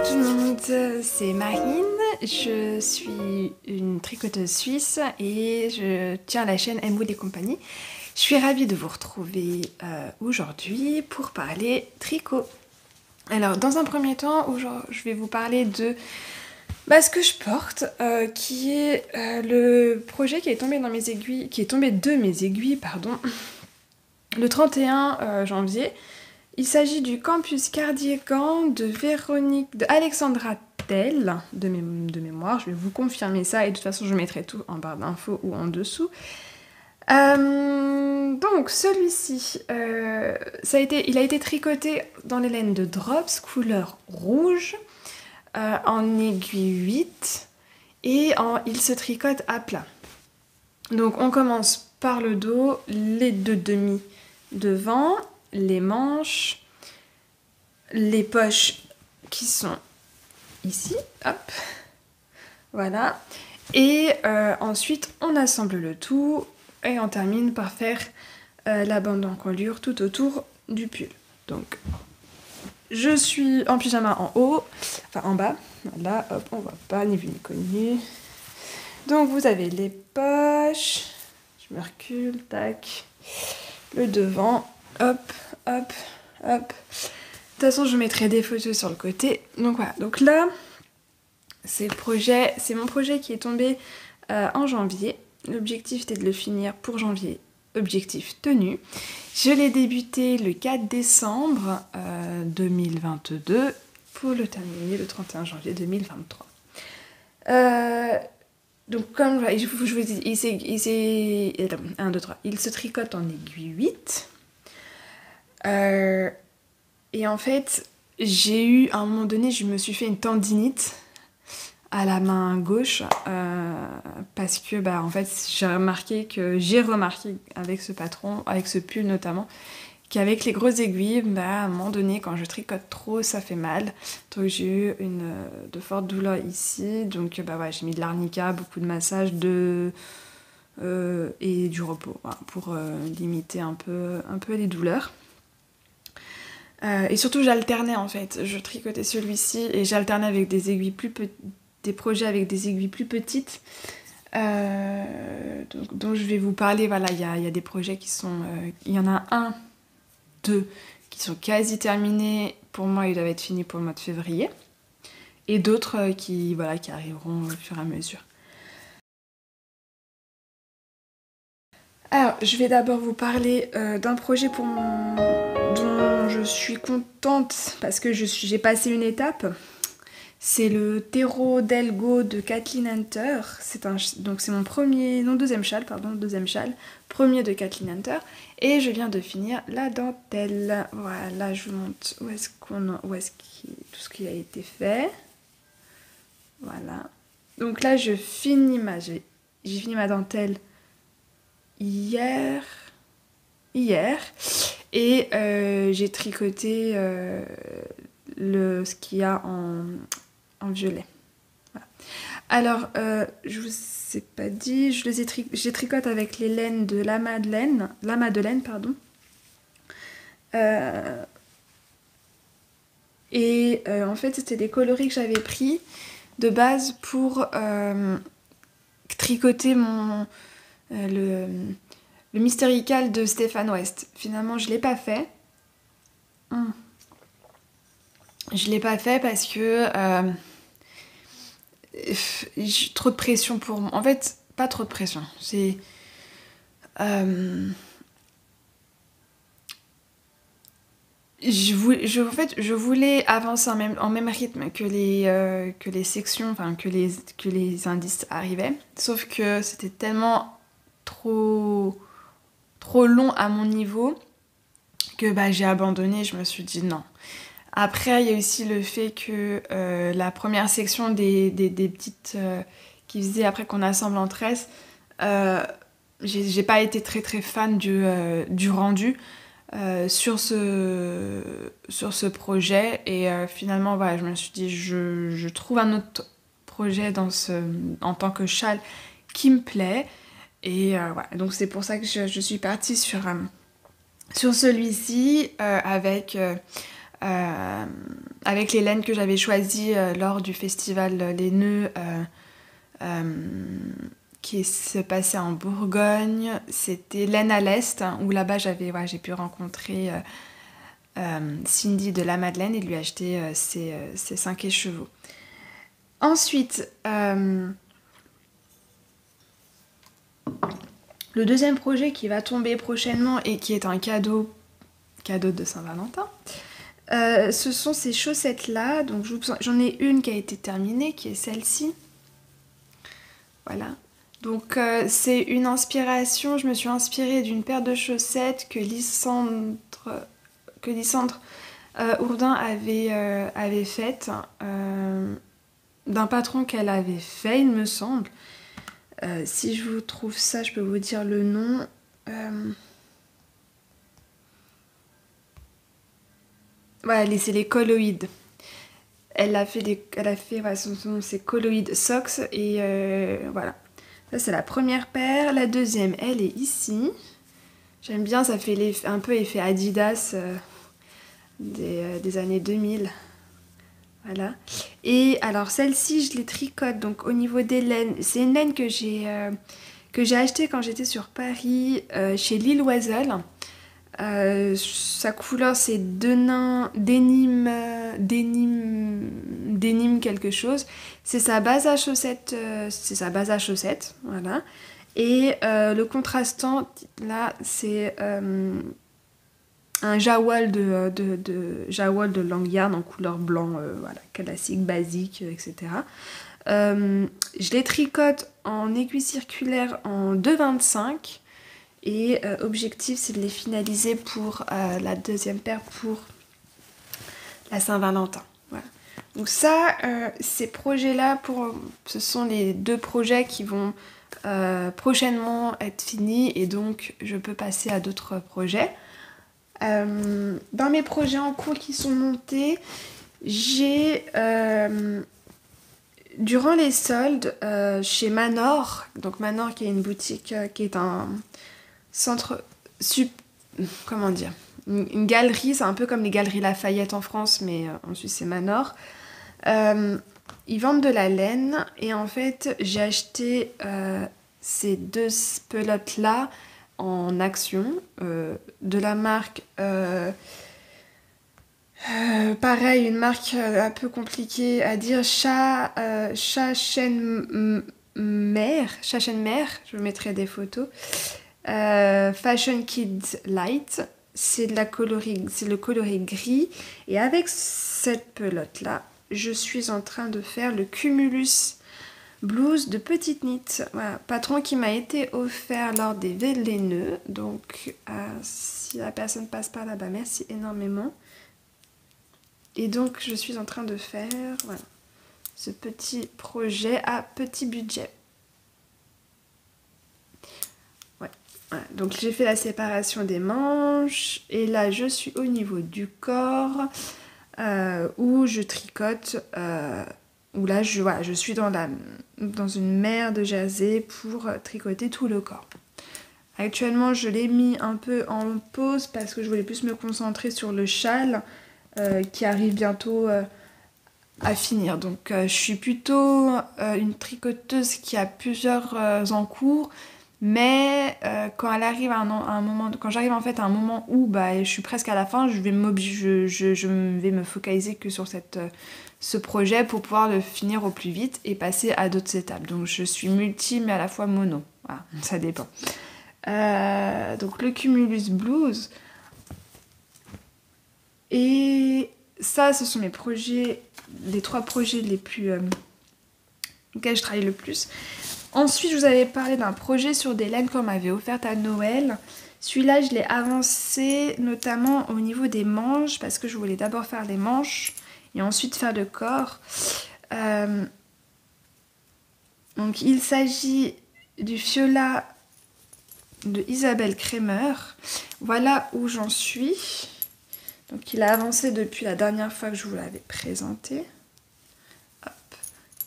tout le monde, c'est Marine, je suis une tricoteuse suisse et je tiens la chaîne Mwood et compagnie. Je suis ravie de vous retrouver aujourd'hui pour parler tricot. Alors dans un premier temps, je vais vous parler de ce que je porte, qui est le projet qui est tombé dans mes aiguilles, pardon, le 31 janvier. Il s'agit du Campus Cardigan de Alexandra Tell, de mémoire. Je vais vous confirmer ça et de toute façon je mettrai tout en barre d'infos ou en dessous. Donc celui-ci, il a été tricoté dans les laines de Drops, couleur rouge, en aiguille 8 et il se tricote à plat. Donc on commence par le dos, les deux demi devant, les manches, les poches qui sont ici, hop, voilà, et ensuite on assemble le tout et on termine par faire la bande d'encolure tout autour du pull. Donc je suis en pyjama en haut, enfin en bas, voilà, hop, on voit pas, ni vu ni connu. Donc vous avez les poches, je me recule, tac, le devant, hop, hop, hop. De toute façon, je mettrai des photos sur le côté. Donc voilà, donc là, c'est mon projet qui est tombé en janvier. L'objectif était de le finir pour janvier, objectif tenu. Je l'ai débuté le 4 décembre 2022 pour le terminer le 31 janvier 2023. Donc comme je vous dis, il se tricote en aiguille 8. Et en fait, j'ai eu, à un moment donné, je me suis fait une tendinite à la main gauche parce que, en fait, j'ai remarqué avec ce patron, avec ce pull notamment, qu'avec les grosses aiguilles, à un moment donné, quand je tricote trop, ça fait mal. Donc j'ai eu de fortes douleurs ici. Donc j'ai mis de l'arnica, beaucoup de massages et du repos pour limiter un peu les douleurs. Et surtout j'alternais en fait, je tricotais celui-ci et j'alternais avec des projets avec des aiguilles plus petites dont je vais vous parler. Voilà, il y a des projets qui sont, il y en a deux qui sont quasi terminés, pour moi ils doivent être finis pour le mois de février, et d'autres qui arriveront au fur et à mesure. Alors je vais d'abord vous parler d'un projet dont je suis contente parce que j'ai passé une étape. C'est le Terreau d'Elgo de Kathleen Hunter. Donc c'est mon deuxième châle, premier de Kathleen Hunter. Et je viens de finir la dentelle. Voilà, je vous montre tout ce qui a été fait. Voilà. Donc là, j'ai fini ma dentelle hier. Et j'ai tricoté ce qu'il y a en violet. Voilà. Alors, je vous ai pas dit, j'ai tricoté avec les laines de la Madeleine, en fait, c'était des coloris que j'avais pris de base pour tricoter le Mystérical de Stéphane West. Finalement, je l'ai pas fait. Je l'ai pas fait parce que j'ai trop de pression pour moi. En fait, pas trop de pression. C'est je voulais avancer en même rythme que les sections, enfin que les indices arrivaient. Sauf que c'était tellement trop long à mon niveau que j'ai abandonné. Je me suis dit non. Après, il y a aussi le fait que la première section des petites qui faisaient après qu'on assemble en tresse, j'ai pas été très très fan du rendu sur ce projet. Et finalement, je me suis dit, je trouve un autre projet en tant que châle qui me plaît. Et donc c'est pour ça que je suis partie sur celui-ci avec avec les laines que j'avais choisies lors du festival Les Nœuds qui se passait en Bourgogne. C'était laine à l'Est, où là-bas j'ai pu rencontrer Cindy de la Madeleine et lui acheter ses 5 écheveaux. Ensuite, le deuxième projet qui va tomber prochainement et qui est un cadeau de Saint-Valentin, ce sont ces chaussettes-là. Donc j'en ai une qui a été terminée, qui est celle-ci. Voilà. Donc c'est une inspiration, je me suis inspirée d'une paire de chaussettes que Lysandre Ourdin avait faite, d'un patron qu'elle avait fait, il me semble. Si je vous trouve ça, je peux vous dire le nom. Voilà, c'est les Colloïdes. Elle a fait son nom c'est Colloïd Socks et voilà. Ça c'est la première paire. La deuxième, elle est ici. J'aime bien, ça fait un peu effet Adidas des années 2000. Voilà. Et alors celle-ci, je les tricote. Donc au niveau des laines, c'est une laine que j'ai achetée quand j'étais sur Paris chez Lille Oiselle. Sa couleur c'est dénime quelque chose. C'est sa base à chaussettes, voilà. Et le contrastant là c'est un jawal de Langyard en couleur blanc, voilà, classique, basique, etc. Je les tricote en aiguille circulaire en 2,25. Et objectif, c'est de les finaliser pour la deuxième paire pour la Saint-Valentin. Voilà. Donc ça, ces projets-là, ce sont les 2 projets qui vont prochainement être finis et donc je peux passer à d'autres projets. Dans mes projets en cours qui sont montés, j'ai durant les soldes chez Manor, donc Manor qui est une boutique qui est un centre, comment dire, une galerie, c'est un peu comme les galeries Lafayette en France, mais en Suisse c'est Manor. Ils vendent de la laine et en fait j'ai acheté ces 2 pelotes-là en action de la marque, pareil, une marque un peu compliquée à dire, Chachenmer, je vous mettrai des photos. Fashion Kids Light, c'est le coloris gris et avec cette pelote là je suis en train de faire le Cumulus Blues de Petite Knit, voilà, patron qui m'a été offert lors des Véléneux, donc si la personne passe par là-bas, merci énormément. Et donc je suis en train de faire voilà, ce petit projet à petit budget. Voilà, donc j'ai fait la séparation des manches et là je suis au niveau du corps où je tricote, où là je suis dans une mer de jersey pour tricoter tout le corps. Actuellement je l'ai mis un peu en pause parce que je voulais plus me concentrer sur le châle qui arrive bientôt à finir. Donc je suis plutôt une tricoteuse qui a plusieurs en cours. Mais quand j'arrive à un moment où je suis presque à la fin, je vais me focaliser que sur ce projet pour pouvoir le finir au plus vite et passer à d'autres étapes. Donc je suis multi mais à la fois mono. Voilà, ça dépend. Donc le Cumulus Blues. Et ça, ce sont mes projets, les 3 projets les plus auxquels je travaille le plus. Ensuite, je vous avais parlé d'un projet sur des laines qu'on m'avait offerte à Noël. Celui-là, je l'ai avancé notamment au niveau des manches parce que je voulais d'abord faire les manches et ensuite faire le corps. Donc, il s'agit du Fiola de Isabelle Kremer. Voilà où j'en suis. Donc, il a avancé depuis la dernière fois que je vous l'avais présenté. Hop.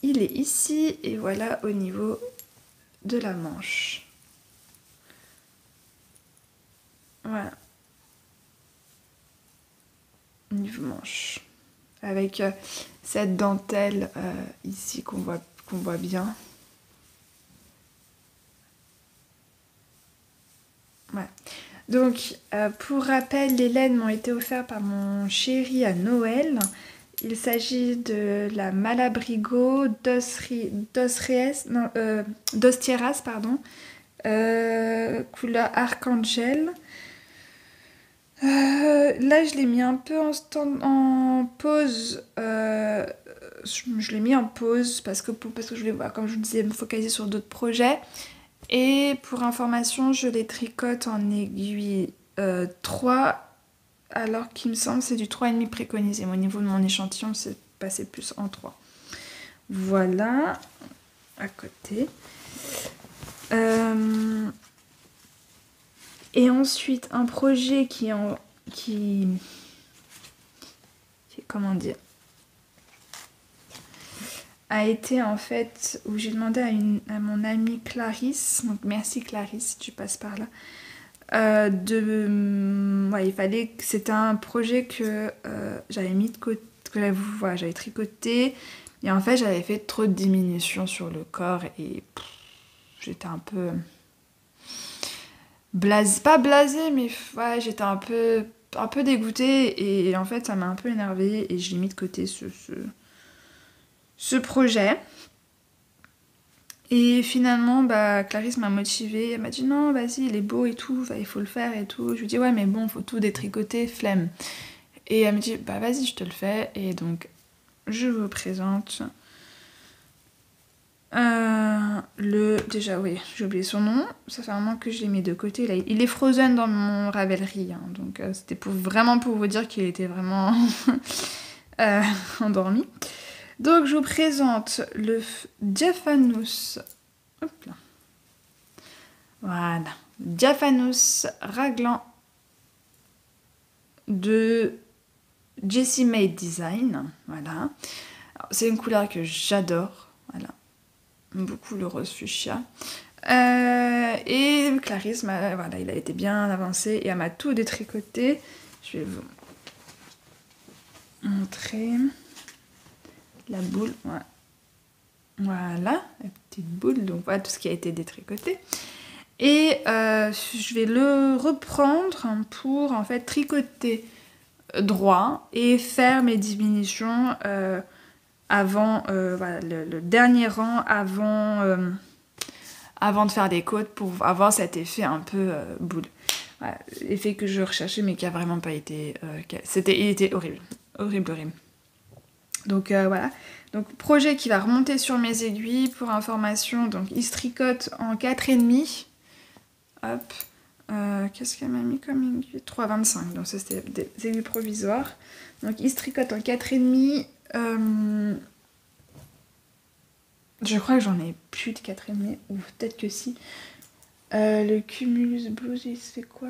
Il est ici et voilà au niveau de la manche. Voilà. niveau manche. Avec cette dentelle ici qu'on voit bien. Ouais. Donc, pour rappel, les laines m'ont été offertes par mon chéri à Noël. Il s'agit de la Malabrigo Dos Tierras, pardon, couleur Archangel. Là, je l'ai mis un peu en pause. Je l'ai mis en pause parce que je voulais voir, comme je vous disais, me focaliser sur d'autres projets. Et pour information, je les tricote en aiguille 3, alors qu'il me semble que c'est du 3,5 préconisé. Au niveau de mon échantillon, c'est passé plus en 3. Voilà, à côté. Et ensuite, un projet qui comment dire, a été en fait où j'ai demandé à mon amie Clarisse, donc merci Clarisse si tu passes par là, il fallait que c'était un projet que j'avais mis de côté, que j'avais tricoté, et en fait j'avais fait trop de diminution sur le corps et j'étais un peu pas blasée, mais ouais, j'étais un peu dégoûtée, et en fait ça m'a un peu énervée et je l'ai mis de côté ce projet. Et finalement, Clarisse m'a motivée, elle m'a dit non, vas-y, il est beau et tout, il faut le faire et tout. Je lui dis ouais, mais bon, faut tout détricoter, flemme. Et elle me dit bah vas-y, je te le fais. Et donc, je vous présente déjà, oui, j'ai oublié son nom, ça fait un moment que je l'ai mis de côté. Là, il est frozen dans mon Ravelry, hein, donc c'était vraiment pour vous dire qu'il était vraiment endormi. Donc je vous présente le Diaphanous. Hop là. Voilà. Diaphanous raglan de Jessie Made Design. Voilà. C'est une couleur que j'adore. Voilà. Beaucoup le rose fuchsia. Et Clarisse, voilà, il a été bien avancé et elle m'a tout détricoté. Je vais vous montrer la boule. Ouais. Voilà, la petite boule. Donc voilà tout ce qui a été détricoté. Et je vais le reprendre pour en fait tricoter droit et faire mes diminutions avant voilà, le dernier rang avant de faire des côtes pour avoir cet effet un peu boule. Voilà, effet que je recherchais mais qui a vraiment pas été... il était horrible. Horrible. Donc voilà. Donc projet qui va remonter sur mes aiguilles. Pour information, donc il se tricote en 4,5. Hop. Qu'est-ce qu'elle m'a mis comme aiguille? 3,25. Donc ça c'était des aiguilles provisoires. Donc il se tricote en 4,5. Je crois que j'en ai plus de 4,5, ou peut-être que si. Le Cumulus Blues, il se fait quoi?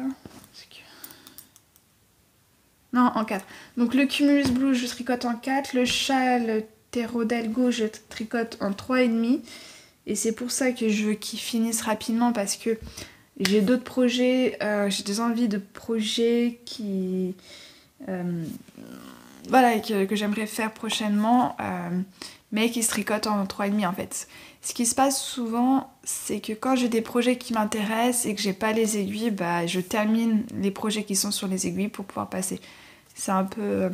Non, en 4. Donc le Cumulus Blues, je tricote en 4. Le châle Terreau d'Elgo, je tricote en 3,5. Et c'est pour ça que je veux qu'il finisse rapidement, parce que j'ai d'autres projets, j'ai des envies de projets qui... voilà, que j'aimerais faire prochainement, mais qui se tricotent en 3,5 en fait. Ce qui se passe souvent, c'est que quand j'ai des projets qui m'intéressent et que j'ai pas les aiguilles, je termine les projets qui sont sur les aiguilles pour pouvoir passer. C'est un peu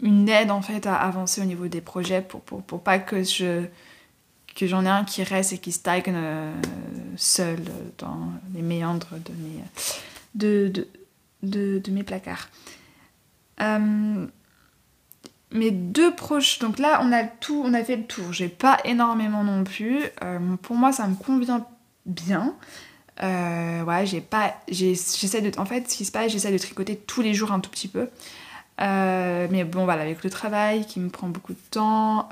une aide en fait à avancer au niveau des projets pour pas que j'en ai un qui reste et qui stagne seul dans les méandres de mes placards. Mes deux proches, donc là on a fait le tour. J'ai pas énormément non plus. Pour moi ça me convient bien. Ouais, j'essaie de, en fait ce qui se passe, j'essaie de tricoter tous les jours un tout petit peu. Mais bon voilà, avec le travail qui me prend beaucoup de temps,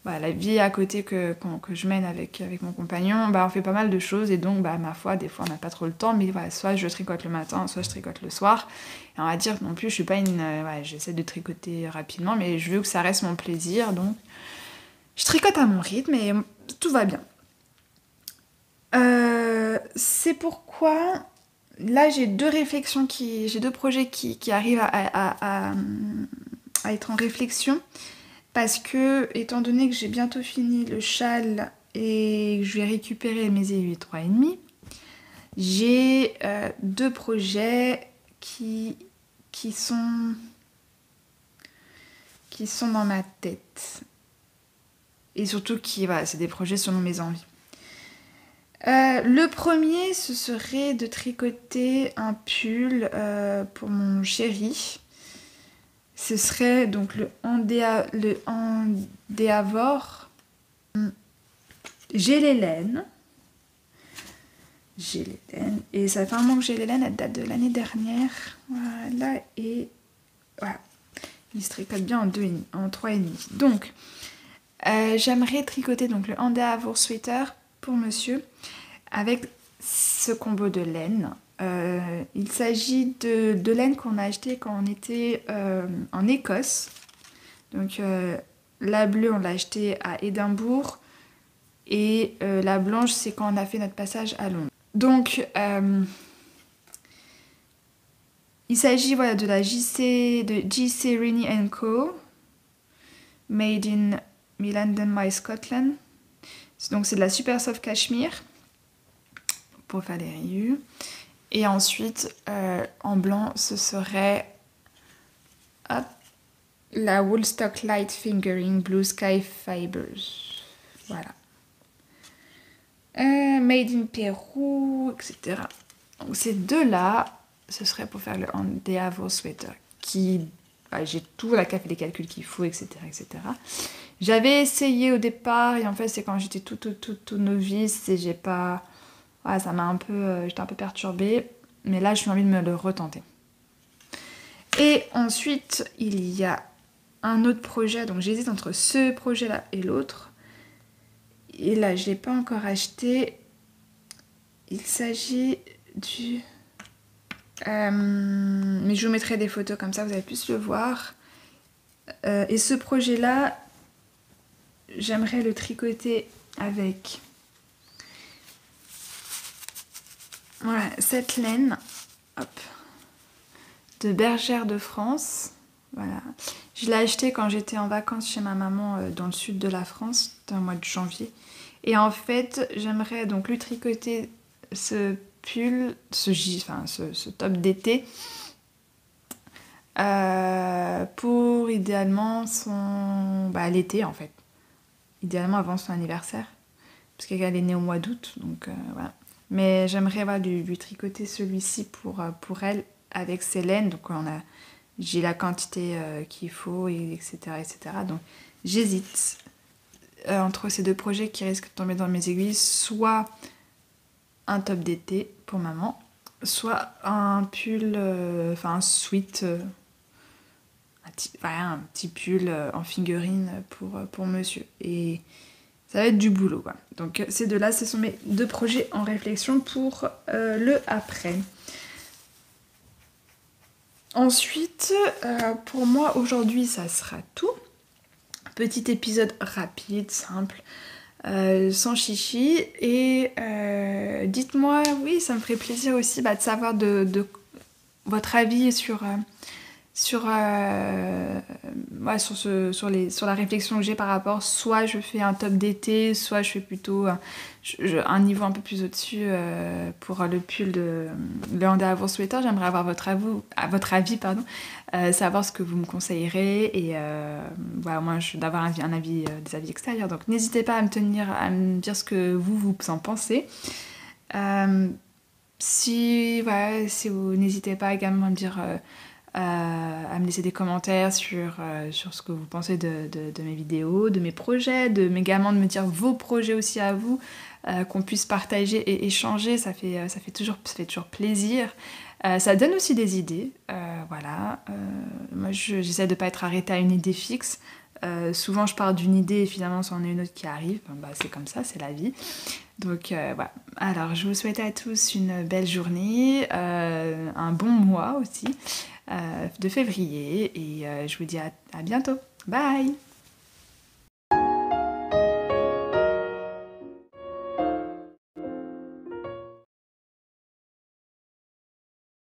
voilà, la vie à côté que je mène avec mon compagnon, on fait pas mal de choses, et donc ma foi, des fois on n'a pas trop le temps, mais voilà, soit je tricote le matin, soit je tricote le soir. Et on va dire que non plus, je suis pas j'essaie de tricoter rapidement, mais je veux que ça reste mon plaisir, donc je tricote à mon rythme et tout va bien. C'est pourquoi là j'ai deux réflexions, j'ai deux projets qui arrivent à être en réflexion. Parce que, étant donné que j'ai bientôt fini le châle et que je vais récupérer mes aiguilles 3,5, j'ai deux projets qui sont dans ma tête. Et surtout voilà, c'est des projets selon mes envies. Le premier, ce serait de tricoter un pull pour mon chéri. Ce serait donc le Endeavour. J'ai les laines. Et ça fait un moment que j'ai les laines, elle date de l'année dernière. Voilà, et voilà. Il se tricote bien en 3,5. Donc, j'aimerais tricoter donc le Endeavour sweater pour monsieur avec ce combo de laine. Il s'agit de laine qu'on a acheté quand on était en Écosse. Donc la bleue, on l'a achetée à Édimbourg. Et la blanche, c'est quand on a fait notre passage à Londres. Donc, il s'agit voilà, de la JC Rennie & Co. Made in London by Scotland. Donc c'est de la super soft cachemire pour faire les rayures. Et ensuite, en blanc, ce serait la Woolstock Light Fingering Blue Sky Fibers. Voilà. Made in Pérou, etc. Donc ces deux-là, ce serait pour faire le Endeavour sweater. J'ai tout, la café, les calculs qu'il faut, etc., etc. J'avais essayé au départ, et en fait, c'est quand j'étais tout novice, et j'ai pas... Ouais, ça m'a j'étais un peu perturbée, mais là, j'ai envie de me le retenter. Et ensuite, il y a un autre projet, donc j'hésite entre ce projet-là et l'autre. Et là, je ne l'ai pas encore acheté. Il s'agit du... mais je vous mettrai des photos comme ça, vous allez plus le voir. Et ce projet-là, j'aimerais le tricoter avec... Voilà, cette laine, hop, de Bergère de France. Voilà. Je l'ai acheté quand j'étais en vacances chez ma maman dans le sud de la France, dans le mois de janvier. Et en fait, j'aimerais donc lui tricoter ce pull, ce top d'été, pour idéalement l'été en fait. Idéalement avant son anniversaire, parce qu'elle est née au mois d'août, donc voilà. Mais j'aimerais lui tricoter celui-ci pour elle avec ses laines. Donc j'ai la quantité qu'il faut, etc., etc. Donc j'hésite entre ces deux projets qui risquent de tomber dans mes aiguilles, soit un top d'été pour maman, soit un pull, un sweat, un petit pull en figurine pour monsieur. Et ça va être du boulot, quoi. Donc ces deux-là, ce sont mes deux projets en réflexion pour le après. Ensuite, pour moi, aujourd'hui, ça sera tout. Petit épisode rapide, simple, sans chichi. Et dites-moi, oui, ça me ferait plaisir aussi de savoir de votre avis sur la réflexion que j'ai par rapport, soit je fais un top d'été, soit je fais plutôt un niveau un peu plus au-dessus pour le pull de le Endeavour sweater. J'aimerais avoir votre avis, savoir ce que vous me conseillerez et moi d'avoir des avis extérieurs. Donc n'hésitez pas à me dire ce que vous en pensez. Si vous n'hésitez pas également à me dire à me laisser des commentaires sur ce que vous pensez de mes vidéos, de mes projets, également de me dire vos projets aussi à vous, qu'on puisse partager et échanger, ça fait toujours plaisir. Ça donne aussi des idées, moi j'essaie de ne pas être arrêtée à une idée fixe. Souvent je pars d'une idée et finalement c'en est une autre qui arrive, c'est comme ça, c'est la vie. Donc voilà. Alors je vous souhaite à tous une belle journée, un bon mois aussi de février et je vous dis à bientôt. Bye!